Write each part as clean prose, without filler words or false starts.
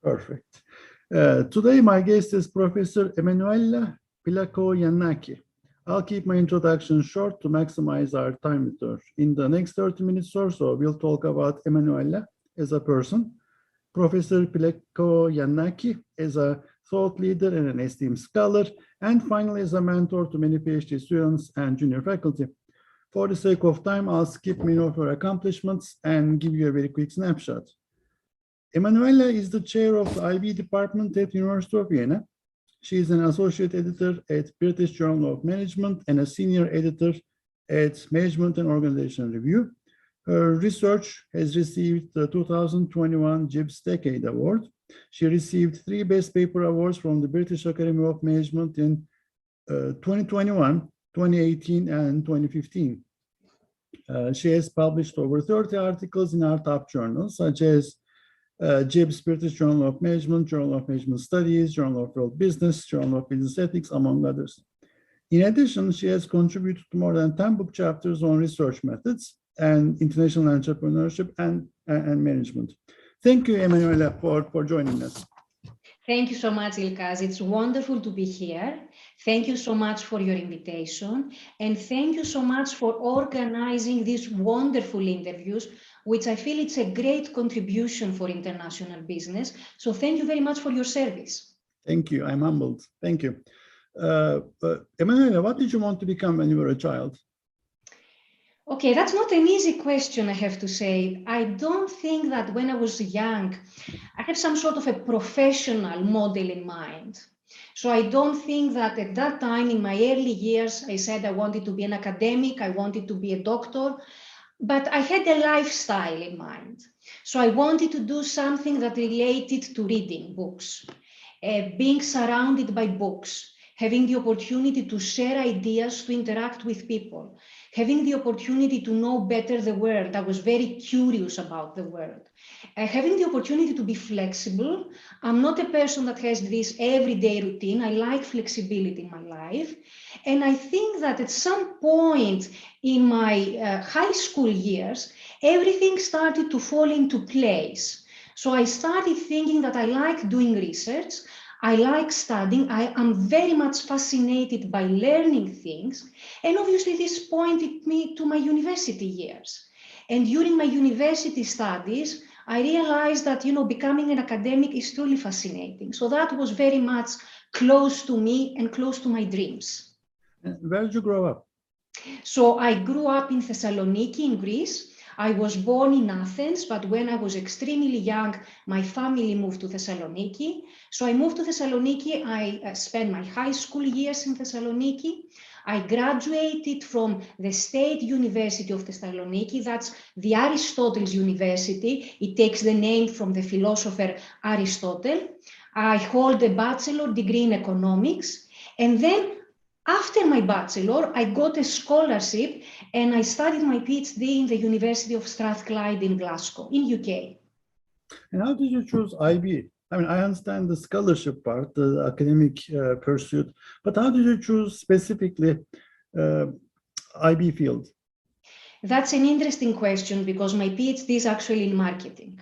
Perfect. Today, my guest is Professor Emmanuella Plakoyiannaki. I'll keep my introduction short to maximize our time with her. In the next 30 minutes or so, we'll talk about Emmanuella as a person, Professor Plakoyiannaki as a thought leader and an esteemed scholar, and finally as a mentor to many PhD students and junior faculty. For the sake of time, I'll skip many of her accomplishments and give you a very quick snapshot. Emmanuella is the chair of the IB department at University of Vienna. She is an associate editor at British Journal of Management and a senior editor at Management and Organization Review. Her research has received the 2021 JIBS Decade Award. She received 3 Best Paper Awards from the British Academy of Management in 2021, 2018, and 2015. She has published over 30 articles in our top journals, such as JIBS, British Journal of Management, Journal of Management Studies, Journal of World Business, Journal of Business Ethics, among others. In addition, she has contributed to more than 10 book chapters on research methods and international entrepreneurship and management. Thank you, Emmanuella, for joining us. Thank you so much, Ilkaz. It's wonderful to be here. Thank you so much for your invitation. And thank you so much for organizing these wonderful interviews, which I feel it's a great contribution for international business. So thank you very much for your service. Thank you. I'm humbled. Thank you. Emmanuella, what did you want to become when you were a child? Okay, that's not an easy question, I have to say. I don't think that when I was young, I had some sort of a professional model in mind. So I don't think that at that time in my early years, I said I wanted to be an academic, I wanted to be a doctor, but I had a lifestyle in mind. So I wanted to do something that related to reading books, being surrounded by books, having the opportunity to share ideas, to interact with people, having the opportunity to know better the world. I was very curious about the world. Having the opportunity to be flexible. I'm not a person that has this everyday routine. I like flexibility in my life. And I think that at some point in my high school years, everything started to fall into place. So I started thinking that I like doing research. I like studying. I am very much fascinated by learning things. And obviously this pointed me to my university years. And during my university studies, I realized that, becoming an academic is truly fascinating. So that was very much close to me and close to my dreams. Where did you grow up? So I grew up in Thessaloniki in Greece. I was born in Athens, but when I was extremely young, my family moved to Thessaloniki. So I moved to Thessaloniki. I spent my high school years in Thessaloniki. I graduated from the State University of Thessaloniki. That's the Aristotle's University. It takes the name from the philosopher Aristotle. I hold a bachelor degree in economics. And then after my bachelor, I got a scholarship and I studied my PhD in the University of Strathclyde in Glasgow, in UK. And how did you choose IB? I mean, I understand the scholarship part, the academic pursuit, but how did you choose specifically IB field? That's an interesting question because my PhD is actually in marketing.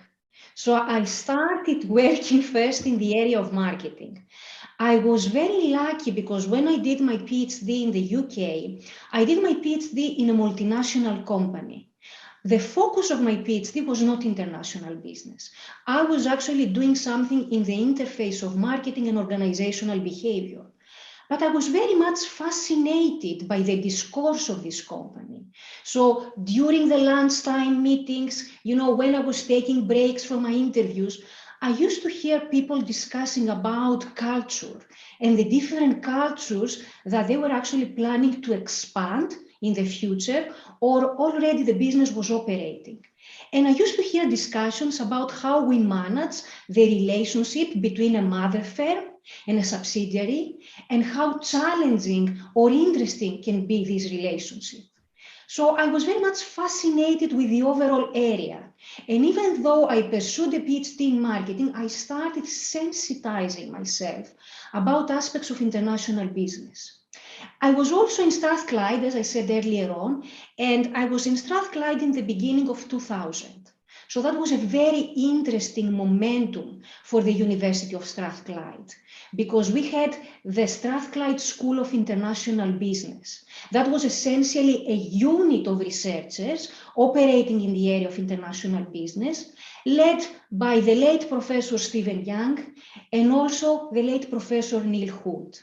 So I started working first in the area of marketing. I was very lucky because when I did my PhD in the UK, I did my PhD in a multinational company. The focus of my PhD was not international business. I was actually doing something in the interface of marketing and organizational behavior. But I was very much fascinated by the discourse of this company. So during the lunchtime meetings, when I was taking breaks from my interviews, I used to hear people discussing about culture and the different cultures that they were actually planning to expand in the future, or already the business was operating. And I used to hear discussions about how we manage the relationship between a mother firm and a subsidiary, and how challenging or interesting can be this relationship. So I was very much fascinated with the overall area. And even though I pursued a PhD in marketing, I started sensitizing myself about aspects of international business. I was also in Strathclyde, as I said earlier on, and I was in Strathclyde in the beginning of 2000. So that was a very interesting momentum for the University of Strathclyde, because we had the Strathclyde School of International Business. That was essentially a unit of researchers operating in the area of international business, led by the late Professor Stephen Young and also the late Professor Neil Hood.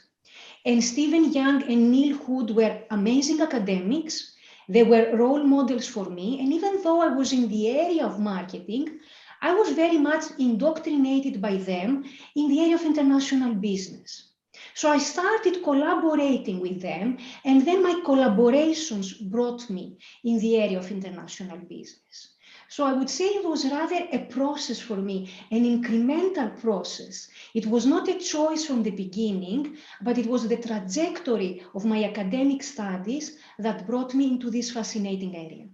And Stephen Young and Neil Hood were amazing academics. They were role models for me. And even though I was in the area of marketing, I was very much indoctrinated by them in the area of international business. So I started collaborating with them, and then my collaborations brought me in the area of international business. So I would say it was rather a process for me, an incremental process. It was not a choice from the beginning, but it was the trajectory of my academic studies that brought me into this fascinating area.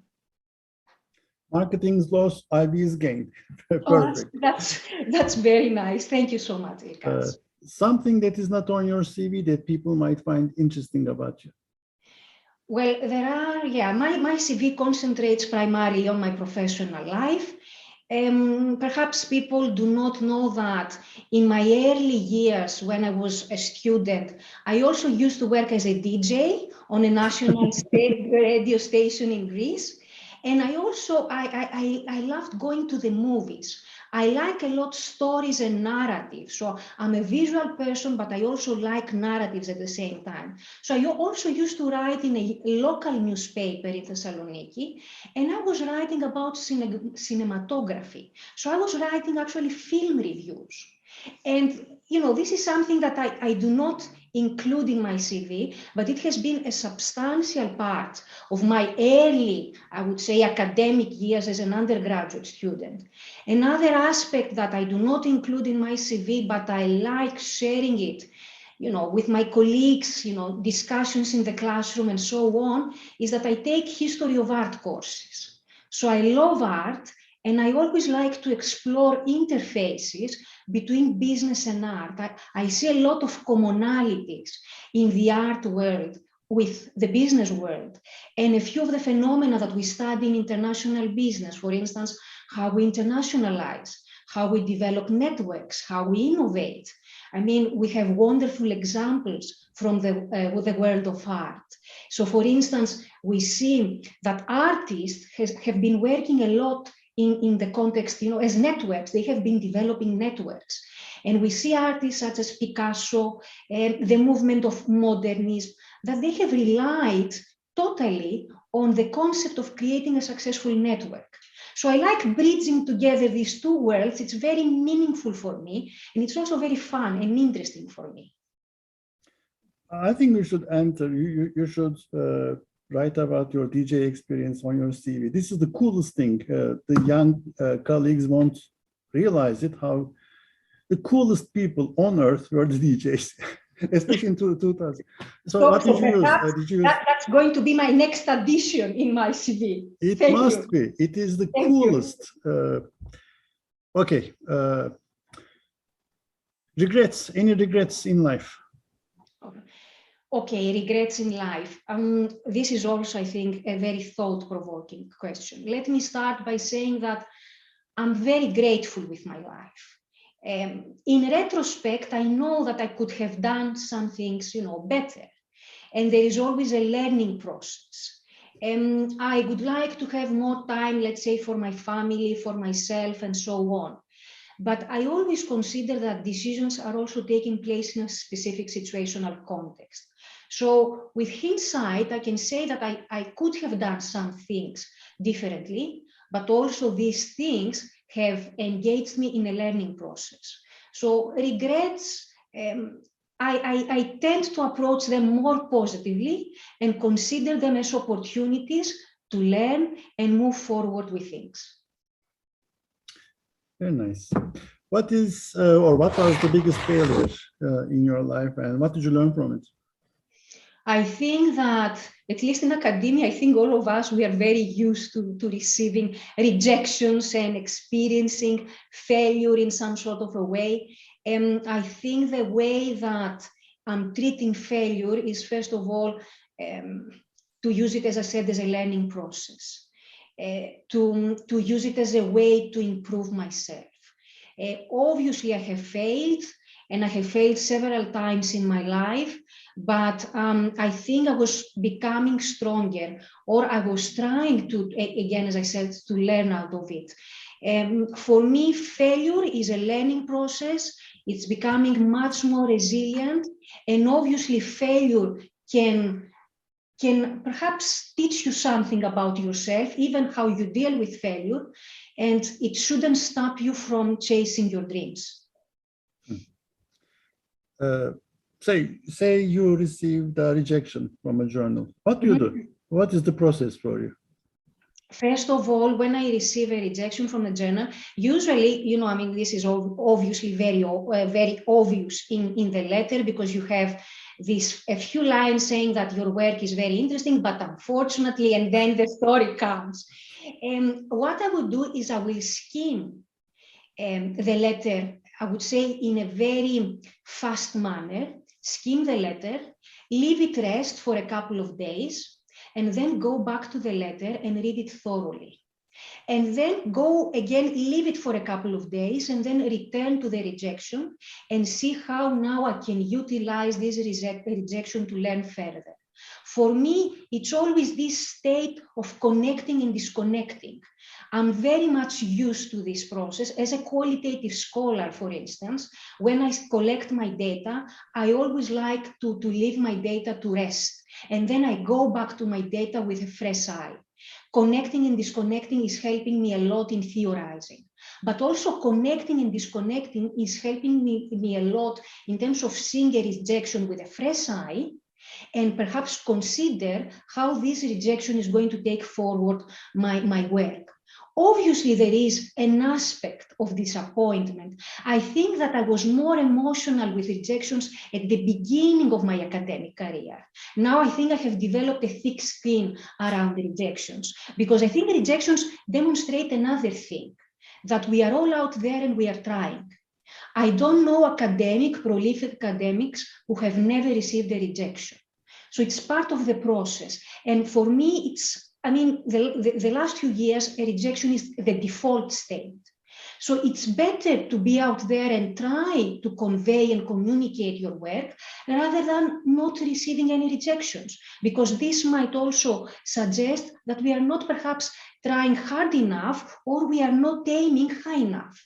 Marketing's lost, IB's gained. Oh, that's very nice. Thank you so much, Ilkas. Something that is not on your CV that people might find interesting about you. Well, there are, my CV concentrates primarily on my professional life. Perhaps people do not know that in my early years when I was a student, I also used to work as a DJ on a national radio station in Greece. And I also, I loved going to the movies. I like a lot stories and narratives. So I'm a visual person, but I also like narratives at the same time. So I also used to write in a local newspaper in Thessaloniki, and I was writing about cinematography. So I was writing actually film reviews. And, you know, this is something that I do not include in my CV, but it has been a substantial part of my early, I would say, academic years as an undergraduate student. Another aspect that I do not include in my CV, but I like sharing it, you know, with my colleagues, you know, discussions in the classroom and so on, is that I take history of art courses. So I love art, and I always like to explore interfaces between business and art. I see a lot of commonalities in the art world with the business world. And a few of the phenomena that we study in international business, for instance, how we internationalize, how we develop networks, how we innovate. I mean, we have wonderful examples from the world of art. So for instance, we see that artists have been working a lot in the context, you know, as networks. They have been developing networks. And we see artists such as Picasso and the movement of modernism, that they have relied totally on the concept of creating a successful network. So I like bridging together these two worlds. It's very meaningful for me, and it's also very fun and interesting for me. I think we should enter, you should write about your DJ experience on your CV. This is the coolest thing. The young colleagues won't realize it, how the coolest people on earth were the DJs, especially in 2000. So what did you use? That's going to be my next addition in my CV. It must be. It is the coolest. Okay. Regrets, any regrets in life? Okay, regrets in life. This is also, I think, a very thought-provoking question. Let me start by saying that I'm very grateful with my life. In retrospect, I know that I could have done some things, you know, better. And there is always a learning process. I would like to have more time, let's say, for my family, for myself, and so on. But I always consider that decisions are also taking place in a specific situational context. So with hindsight, I can say that I could have done some things differently, but also these things have engaged me in a learning process. So regrets, I tend to approach them more positively and consider them as opportunities to learn and move forward with things. Very nice. What is, or what was the biggest failure in your life, and what did you learn from it? I think that, at least in academia, I think all of us, we are very used to receiving rejections and experiencing failure in some sort of a way. And I think the way that I'm treating failure is, first of all, to use it, as I said, as a learning process. to use it as a way to improve myself. Obviously, I have failed, and I have failed several times in my life, but I think I was becoming stronger, or I was trying to, again, as I said, to learn out of it. For me, failure is a learning process. It's becoming much more resilient, and obviously failure can perhaps teach you something about yourself, even how you deal with failure, and it shouldn't stop you from chasing your dreams. Say you received a rejection from a journal. What do you do? What is the process for you? First of all, when I receive a rejection from a journal, usually, you know, I mean, this is obviously very obvious in the letter, because you have a few lines saying that your work is very interesting, but unfortunately, and then the story comes. And what I would do is I will skim the letter, I would say, in a very fast manner, skim the letter, leave it rest for a couple of days, and then go back to the letter and read it thoroughly. And then go again, leave it for a couple of days, and then return to the rejection and see how now I can utilize this rejection to learn further. For me, it's always this state of connecting and disconnecting. I'm very much used to this process. As a qualitative scholar, for instance, when I collect my data, I always like to leave my data to rest. And then I go back to my data with a fresh eye. Connecting and disconnecting is helping me a lot in theorizing. But also connecting and disconnecting is helping me a lot in terms of seeing a rejection with a fresh eye, and perhaps consider how this rejection is going to take forward my work. Obviously, there is an aspect of disappointment. I think that I was more emotional with rejections at the beginning of my academic career. Now I think I have developed a thick skin around rejections, because I think rejections demonstrate another thing, that we are all out there and we are trying. I don't know prolific academics who have never received a rejection. So it's part of the process. And for me, the last few years, a rejection is the default state. So it's better to be out there and try to convey and communicate your work rather than not receiving any rejections, because this might also suggest that we are not perhaps trying hard enough, or we are not aiming high enough.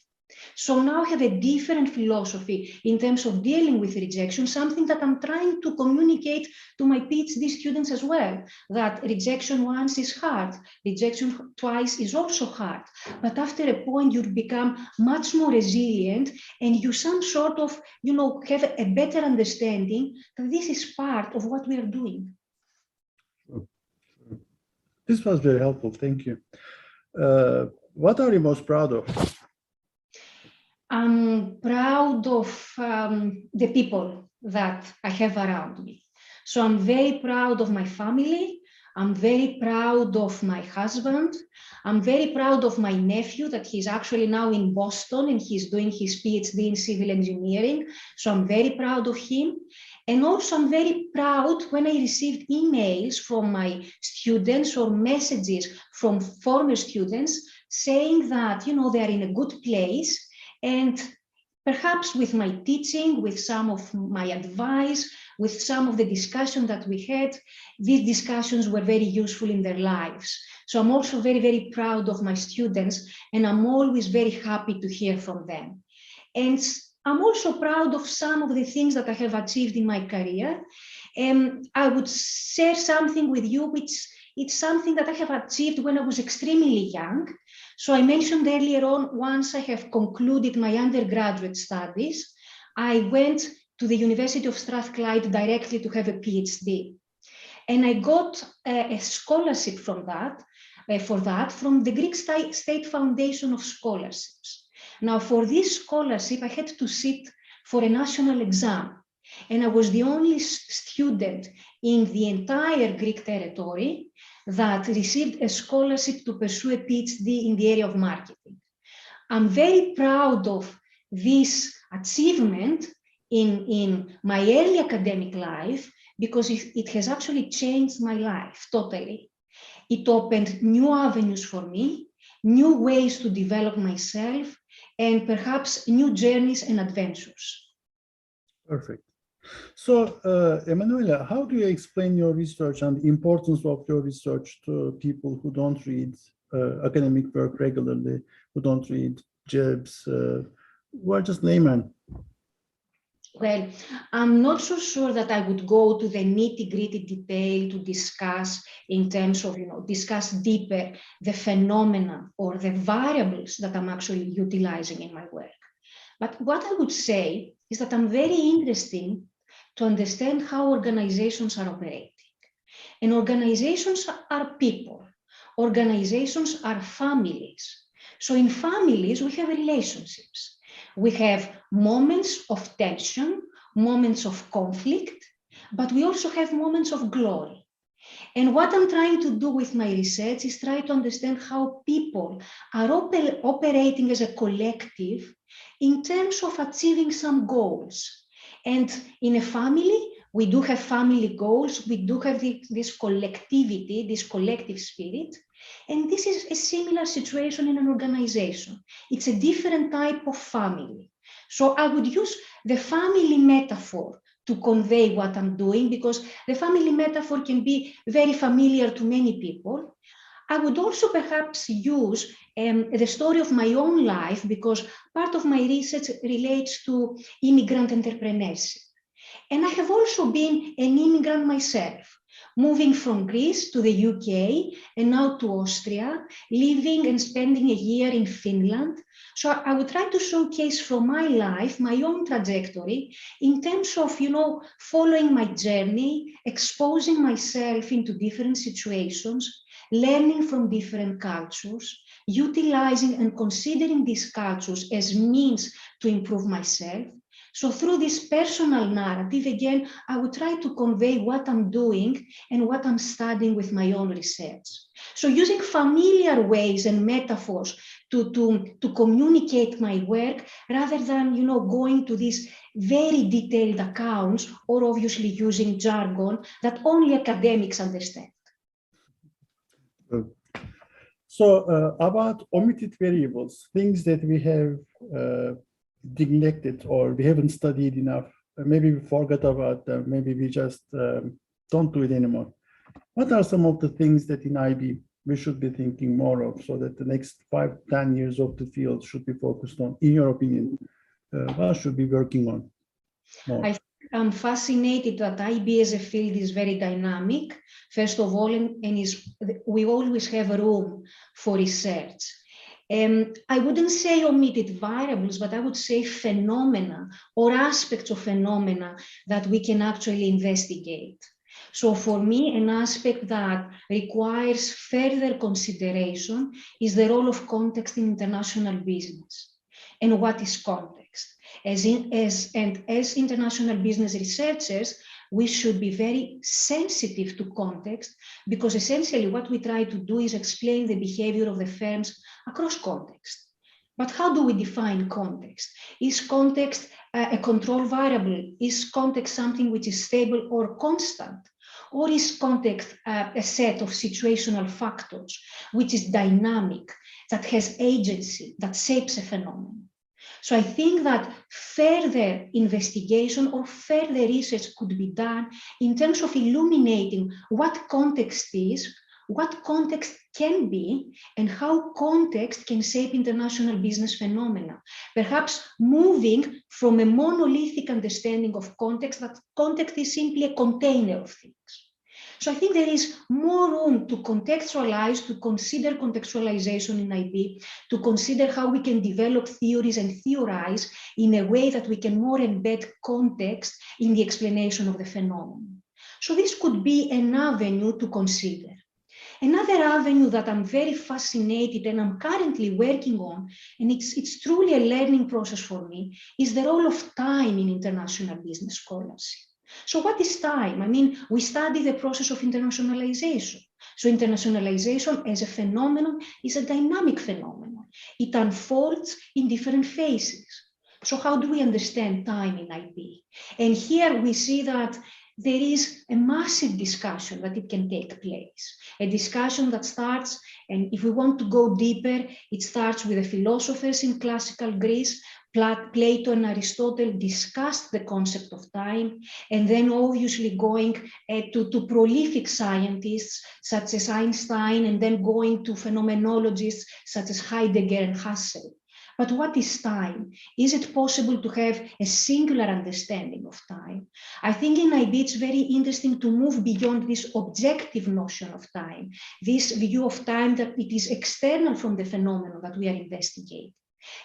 So now I have a different philosophy in terms of dealing with rejection, something that I'm trying to communicate to my PhD students as well, that rejection once is hard, rejection twice is also hard. But after a point, you become much more resilient, and you some sort of, have a better understanding that this is part of what we are doing. This was very helpful. Thank you. What are you most proud of? I'm proud of the people that I have around me. So I'm very proud of my family. I'm very proud of my husband. I'm very proud of my nephew, that he's actually now in Boston and he's doing his PhD in civil engineering. So I'm very proud of him. And also I'm very proud when I received emails from my students or messages from former students saying that, they are in a good place. And perhaps with my teaching, with some of my advice, with some of the discussion that we had, these discussions were very useful in their lives. So I'm also very, very proud of my students, and I'm always very happy to hear from them. And I'm also proud of some of the things that I have achieved in my career. And I would share something with you, which it's something that I have achieved when I was extremely young. So I mentioned earlier on, once I have concluded my undergraduate studies, I went to the University of Strathclyde directly to have a PhD. And I got a scholarship from the Greek State Foundation of Scholarships. Now, for this scholarship, I had to sit for a national exam. And I was the only student in the entire Greek territory that received a scholarship to pursue a PhD in the area of marketing. I'm very proud of this achievement in my early academic life, because it has actually changed my life totally. It opened new avenues for me, new ways to develop myself, and perhaps new journeys and adventures. Perfect. So, Emmanuella, how do you explain your research and the importance of your research to people who don't read academic work regularly, who don't read JIBS, who are just laymen? Well, I'm not so sure that I would go to the nitty-gritty detail to discuss in terms of, discuss deeper the phenomena or the variables that I'm actually utilizing in my work. But what I would say is that I'm very interested to understand how organizations are operating. And organizations are people. Organizations are families. So in families, we have relationships. We have moments of tension, moments of conflict, but we also have moments of glory. And what I'm trying to do with my research is try to understand how people are operating as a collective in terms of achieving some goals. And in a family, we do have family goals, we do have this collectivity, this collective spirit. And this is a similar situation in an organization. It's a different type of family. So I would use the family metaphor to convey what I'm doing, because the family metaphor can be very familiar to many people. I would also perhaps use the story of my own life, because part of my research relates to immigrant entrepreneurship. And I have also been an immigrant myself, moving from Greece to the UK and now to Austria, living and spending a year in Finland. So I would try to showcase from my life, my own trajectory in terms of, following my journey, exposing myself into different situations, learning from different cultures, utilizing and considering these cultures as means to improve myself. So through this personal narrative, again, I would try to convey what I'm doing and what I'm studying with my own research. So using familiar ways and metaphors to communicate my work, rather than, going to these very detailed accounts or obviously using jargon that only academics understand. So about omitted variables, things that we have neglected or we haven't studied enough, maybe we forgot about them, maybe we just don't do it anymore. What are some of the things that in IB we should be thinking more of, so that the next 5-10 years of the field should be focused on? In your opinion, what should we be working on more? I'm fascinated that IB as a field is very dynamic, first of all, and we always have room for research. I wouldn't say omitted variables, but I would say phenomena or aspects of phenomena that we can actually investigate. So for me, an aspect that requires further consideration is the role of context in international business. And what is context? As international business researchers, we should be very sensitive to context, because essentially what we try to do is explain the behavior of the firms across context. But how do we define context? Is context a control variable? Is context something which is stable or constant? Or is context a set of situational factors which is dynamic, that has agency, that shapes a phenomenon? So I think that further investigation or further research could be done in terms of illuminating what context is, what context can be, and how context can shape international business phenomena. Perhaps moving from a monolithic understanding of context, that context is simply a container of things. So I think there is more room to contextualize, to consider contextualization in IB, to consider how we can develop theories and theorize in a way that we can more embed context in the explanation of the phenomenon. So this could be an avenue to consider. Another avenue that I'm very fascinated and I'm currently working on, and it's truly a learning process for me, is the role of time in international business scholarship. So what is time? I mean, we study the process of internationalization. So internationalization as a phenomenon is a dynamic phenomenon. It unfolds in different phases. So how do we understand time in IB? And here we see that there is a massive discussion that it can take place, a discussion that starts, and if we want to go deeper, it starts with the philosophers in classical Greece. Plato and Aristotle discussed the concept of time, and then obviously going to prolific scientists such as Einstein, and then going to phenomenologists such as Heidegger and Husserl. But what is time? Is it possible to have a singular understanding of time? I think in IB it's very interesting to move beyond this objective notion of time, this view of time that it is external from the phenomenon that we are investigating,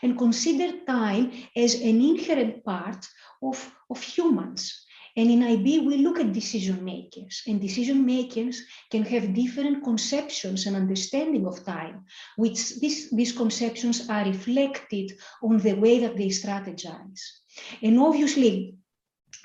and consider time as an inherent part of humans. And in IB, we look at decision makers, and decision makers can have different conceptions and understanding of time, which these conceptions are reflected on the way that they strategize. And obviously,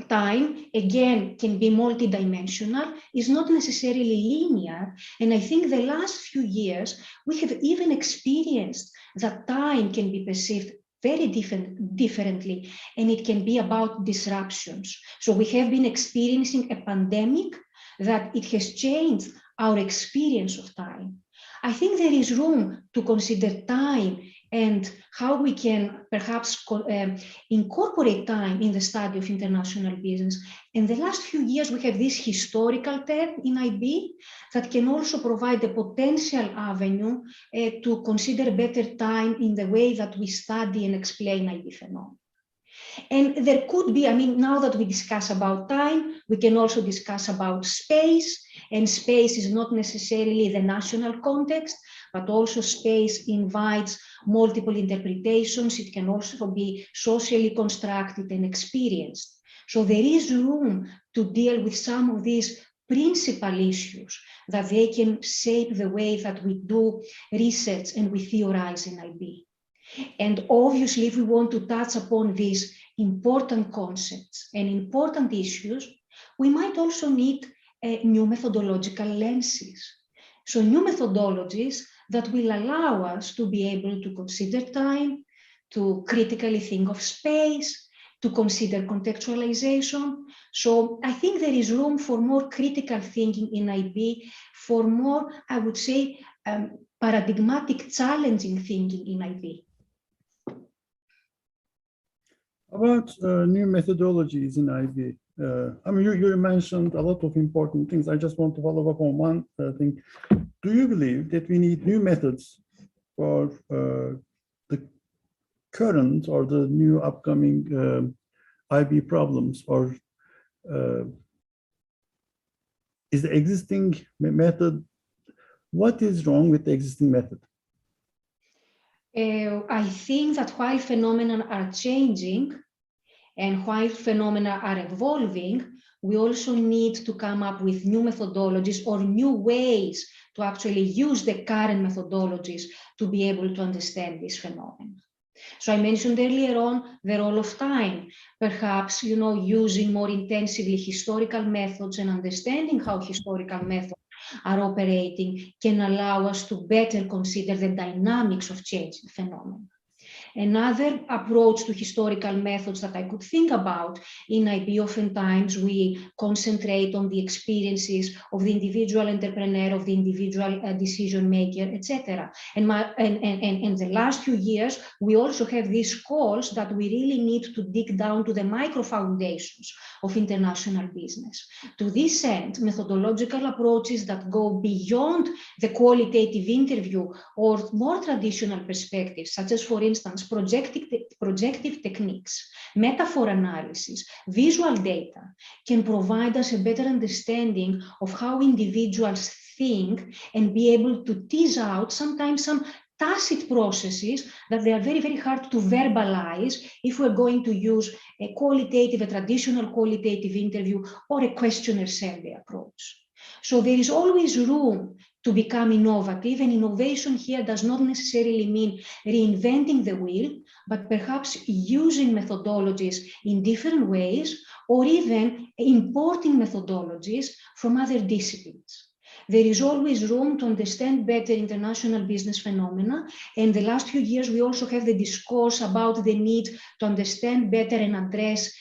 time, again, can be multidimensional, is not necessarily linear. And I think the last few years, we have even experienced that time can be perceived very differently, and it can be about disruptions. So we have been experiencing a pandemic that it has changed our experience of time. I think there is room to consider time and how we can perhaps incorporate time in the study of international business. In the last few years, we have this historical term in IB that can also provide a potential avenue to consider better time in the way that we study and explain IB phenomena. And there could be, I mean, now that we discuss about time, we can also discuss about space, and space is not necessarily the national context, but also space invites multiple interpretations. It can also be socially constructed and experienced. So there is room to deal with some of these principal issues that they can shape the way that we do research and we theorize in IB. And obviously, if we want to touch upon these important concepts and important issues, we might also need new methodological lenses. So new methodologies that will allow us to be able to consider time, to critically think of space, to consider contextualization. So I think there is room for more critical thinking in IB, for more, I would say, paradigmatic, challenging thinking in IB. About new methodologies in IB, I mean, you mentioned a lot of important things. I just want to follow up on one thing. Do you believe that we need new methods for the current or the new upcoming IB problems, or is the existing method, what is wrong with the existing method? I think that while phenomena are changing and while phenomena are evolving, we also need to come up with new methodologies or new ways to actually use the current methodologies to be able to understand these phenomena. So I mentioned earlier on the role of time, perhaps, you know, using more intensively historical methods and understanding how historical methods are operating can allow us to better consider the dynamics of changing phenomena. Another approach to historical methods that I could think about in IB, oftentimes we concentrate on the experiences of the individual entrepreneur, of the individual decision maker, etc. And the last few years, we also have these calls that we really need to dig down to the micro foundations of international business. To this end, methodological approaches that go beyond the qualitative interview or more traditional perspectives, such as, for instance, projective techniques, metaphor analysis, visual data, can provide us a better understanding of how individuals think and be able to tease out sometimes some tacit processes that they are very, very hard to verbalize if we're going to use a traditional qualitative interview or a questionnaire survey approach. So there is always room to become innovative, and innovation here does not necessarily mean reinventing the wheel, but perhaps using methodologies in different ways, or even importing methodologies from other disciplines. There is always room to understand better international business phenomena. And the last few years, we also have the discourse about the need to understand better and address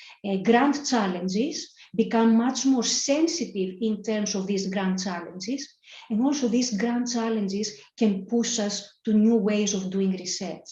grand challenges, become much more sensitive in terms of these grand challenges. And also these grand challenges can push us to new ways of doing research.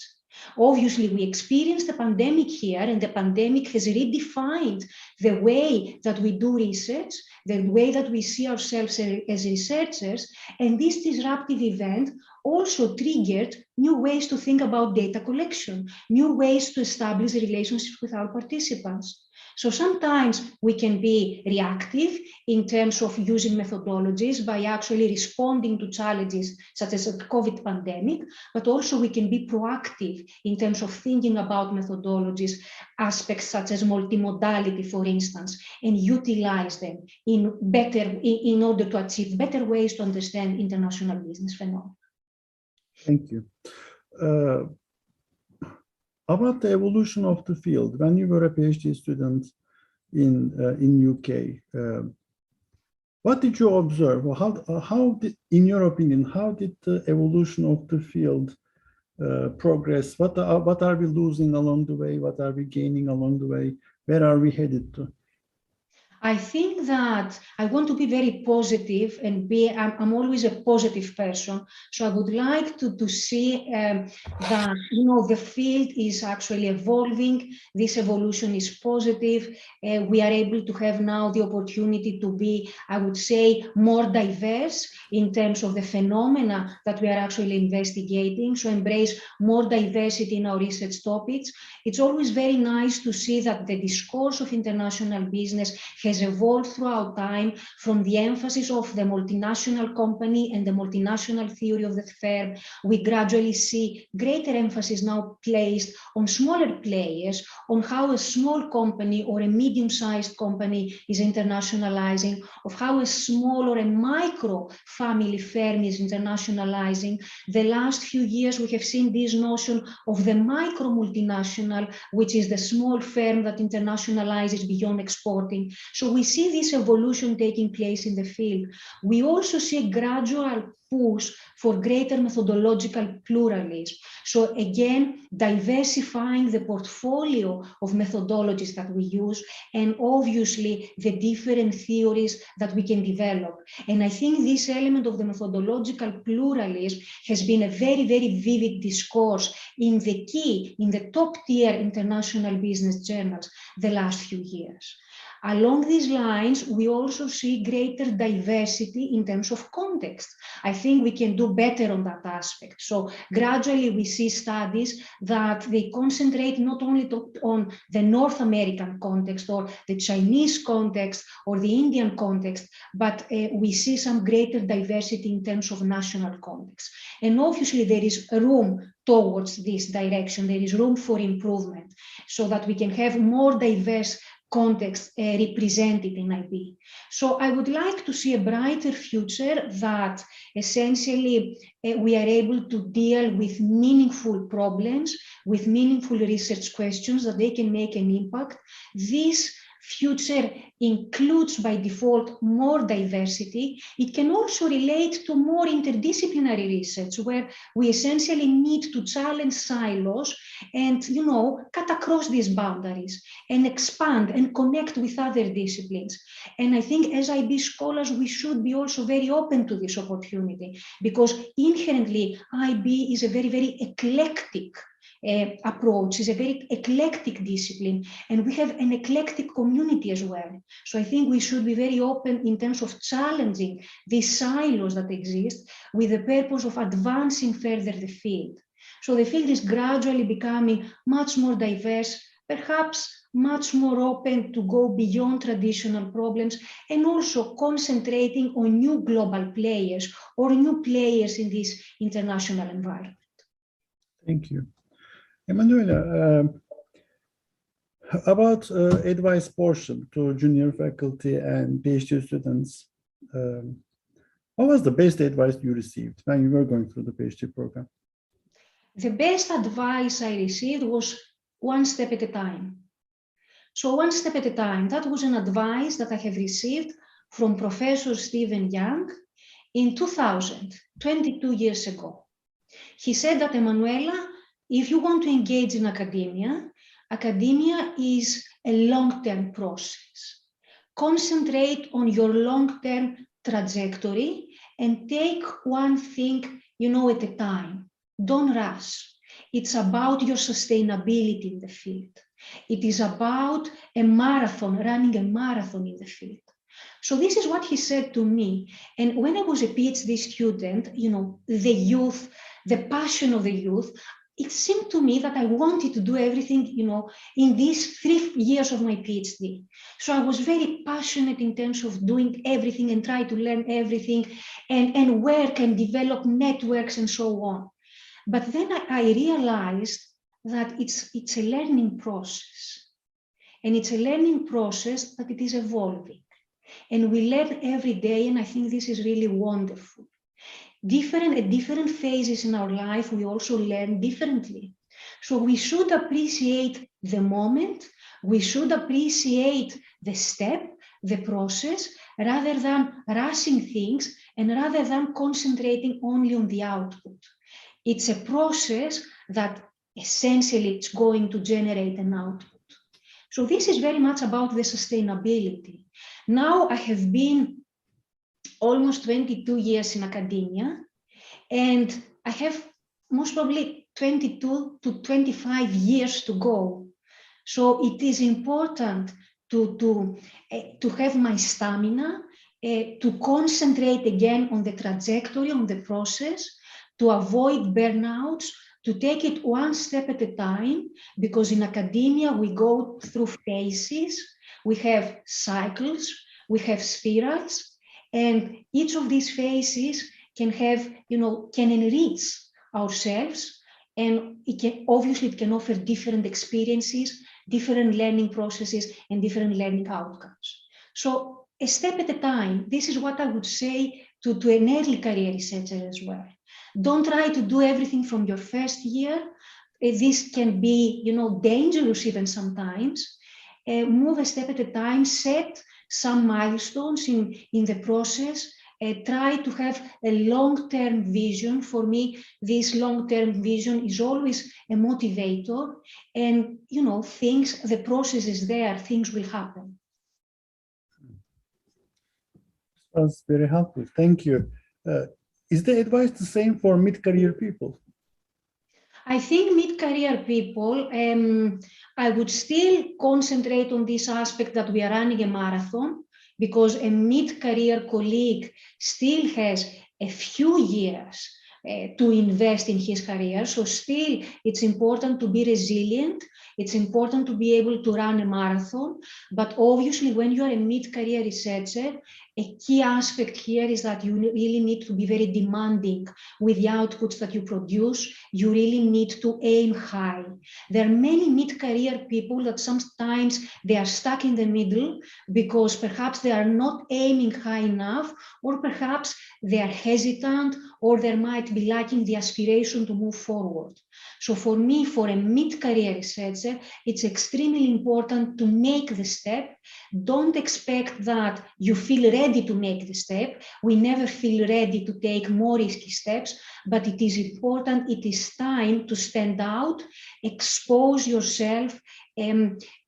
Obviously, we experienced the pandemic here, and the pandemic has redefined the way that we do research, the way that we see ourselves as researchers, and this disruptive event also triggered new ways to think about data collection, new ways to establish relationships with our participants. So sometimes we can be reactive in terms of using methodologies by actually responding to challenges such as a COVID pandemic, but also we can be proactive in terms of thinking about methodologies, aspects such as multimodality, for instance, and utilize them in order to achieve better ways to understand international business phenomena. Thank you. About the evolution of the field, when you were a PhD student in UK, what did you observe? How did, in your opinion, how did the evolution of the field progress? What are we losing along the way? What are we gaining along the way? Where are we headed to? I think that I want to be very positive and I'm always a positive person. So I would like to see that, the field is actually evolving. This evolution is positive. We are able to have now the opportunity to be, I would say, more diverse in terms of the phenomena that we are actually investigating. So embrace more diversity in our research topics. It's always very nice to see that the discourse of international business has evolved throughout time from the emphasis of the multinational company and the multinational theory of the firm. We gradually see greater emphasis now placed on smaller players, on how a small company or a medium-sized company is internationalizing, of how a small or a micro family firm is internationalizing. The last few years, we have seen this notion of the micro multinational, which is the small firm that internationalizes beyond exporting. So we see this evolution taking place in the field. We also see a gradual push for greater methodological pluralism. So again, diversifying the portfolio of methodologies that we use, and obviously the different theories that we can develop. And I think this element of the methodological pluralism has been a very, very vivid discourse in the top tier international business journals the last few years. Along these lines, we also see greater diversity in terms of context. I think we can do better on that aspect. So gradually we see studies that they concentrate not only on the North American context or the Chinese context or the Indian context, but we see some greater diversity in terms of national context. And obviously there is room towards this direction. There is room for improvement so that we can have more diverse context represented in IB. So I would like to see a brighter future that essentially we are able to deal with meaningful problems, with meaningful research questions that they can make an impact. This future includes by default more diversity. It can also relate to more interdisciplinary research where we essentially need to challenge silos and, cut across these boundaries and expand and connect with other disciplines. And I think as IB scholars, we should be also very open to this opportunity because inherently IB is a very, very eclectic approach, is a very eclectic discipline, and we have an eclectic community as well. So I think we should be very open in terms of challenging these silos that exist with the purpose of advancing further the field. So the field is gradually becoming much more diverse, perhaps much more open to go beyond traditional problems and also concentrating on new global players or new players in this international environment. Thank you. Emmanuella, about advice portion to junior faculty and PhD students, what was the best advice you received when you were going through the PhD program? The best advice I received was one step at a time. So one step at a time, that was an advice that I have received from Professor Stephen Young in 2000, 22 years ago. He said that, Emmanuella, if you want to engage in academia, academia is a long-term process. concentrate on your long-term trajectory and take one thing, at a time. Don't rush. It's about your sustainability in the field. It is about a marathon, running a marathon in the field. So this is what he said to me. And when I was a PhD student, the youth, the passion of the youth, it seemed to me that I wanted to do everything, in these 3 years of my PhD. So I was very passionate in terms of doing everything and try to learn everything and work and develop networks and so on. But then I realized that it's a learning process. And it's a learning process that it is evolving. And we learn every day, and I think this is really wonderful. At different phases in our life, we also learn differently. So we should appreciate the moment, we should appreciate the step, the process, rather than rushing things and rather than concentrating only on the output. It's a process that essentially it's going to generate an output. So this is very much about the sustainability. Now I have been almost 22 years in academia, and I have most probably 22 to 25 years to go. So it is important to have my stamina, to concentrate again on the trajectory, on the process, to avoid burnouts, to take it one step at a time, because in academia we go through phases, we have cycles, we have spirals, and each of these phases can have, can enrich ourselves, and it can offer different experiences, different learning processes, and different learning outcomes. So a step at a time, this is what I would say to an early career researcher as well. Don't try to do everything from your first year. This can be, dangerous even sometimes. Move a step at a time, set some milestones in the process, try to have a long-term vision. For me, this long-term vision is always a motivator, and, the process is there, things will happen. That's very helpful. Thank you. Is the advice the same for mid-career people? I think mid-career people, I would still concentrate on this aspect that we are running a marathon, because a mid-career colleague still has a few years to invest in his career. So still, it's important to be resilient. It's important to be able to run a marathon. But obviously, when you are a mid-career researcher, a key aspect here is that you really need to be very demanding with the outputs that you produce. You really need to aim high. There are many mid-career people that sometimes they are stuck in the middle because perhaps they are not aiming high enough, or perhaps they are hesitant, or they might be lacking the aspiration to move forward. So for me, for a mid-career researcher, it's extremely important to make the step. Don't expect that you feel ready to make the step. We never feel ready to take more risky steps, but it is important, it is time to stand out, expose yourself,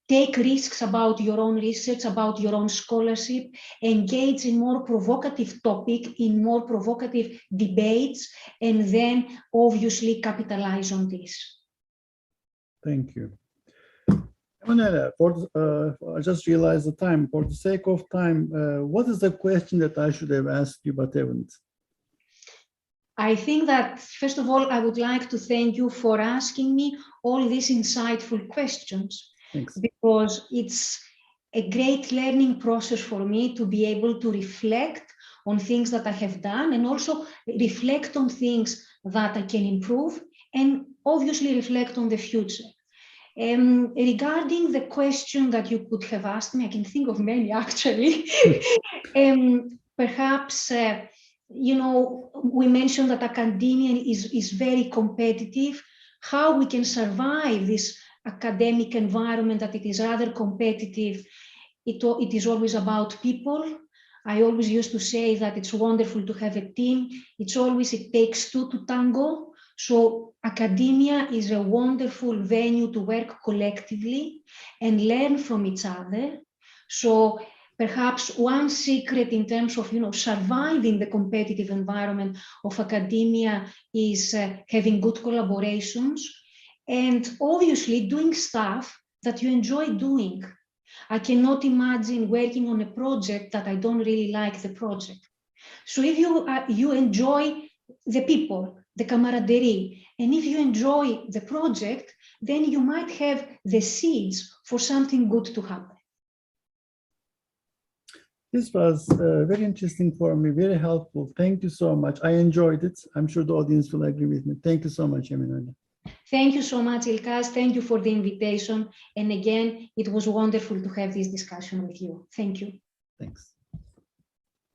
take risks about your own research, about your own scholarship, engage in more provocative topic, in more provocative debates, and then obviously capitalize on this. Thank you. Emmanuella, I just realized the time. For the sake of time, what is the question that I should have asked you but haven't? I think that, first of all, I would like to thank you for asking me all these insightful questions. Thanks. Because it's a great learning process for me to be able to reflect on things that I have done, and also reflect on things that I can improve, and obviously reflect on the future. Regarding the question that you could have asked me, I can think of many actually. Perhaps, we mentioned that academia is very competitive. How we can survive this academic environment that it is rather competitive, it is always about people. I always used to say that it's wonderful to have a team. It takes two to tango. So academia is a wonderful venue to work collectively and learn from each other. So perhaps one secret in terms of, surviving the competitive environment of academia is having good collaborations and obviously doing stuff that you enjoy doing. I cannot imagine working on a project that I don't really like the project. So if you enjoy the people, the camaraderie, and if you enjoy the project, then you might have the seeds for something good to happen. This was very interesting for me, very helpful. Thank you so much. I enjoyed it. I'm sure the audience will agree with me. Thank you so much, Emmanuella. Thank you so much, Ilkaz. Thank you for the invitation. And again, it was wonderful to have this discussion with you. Thank you. Thanks.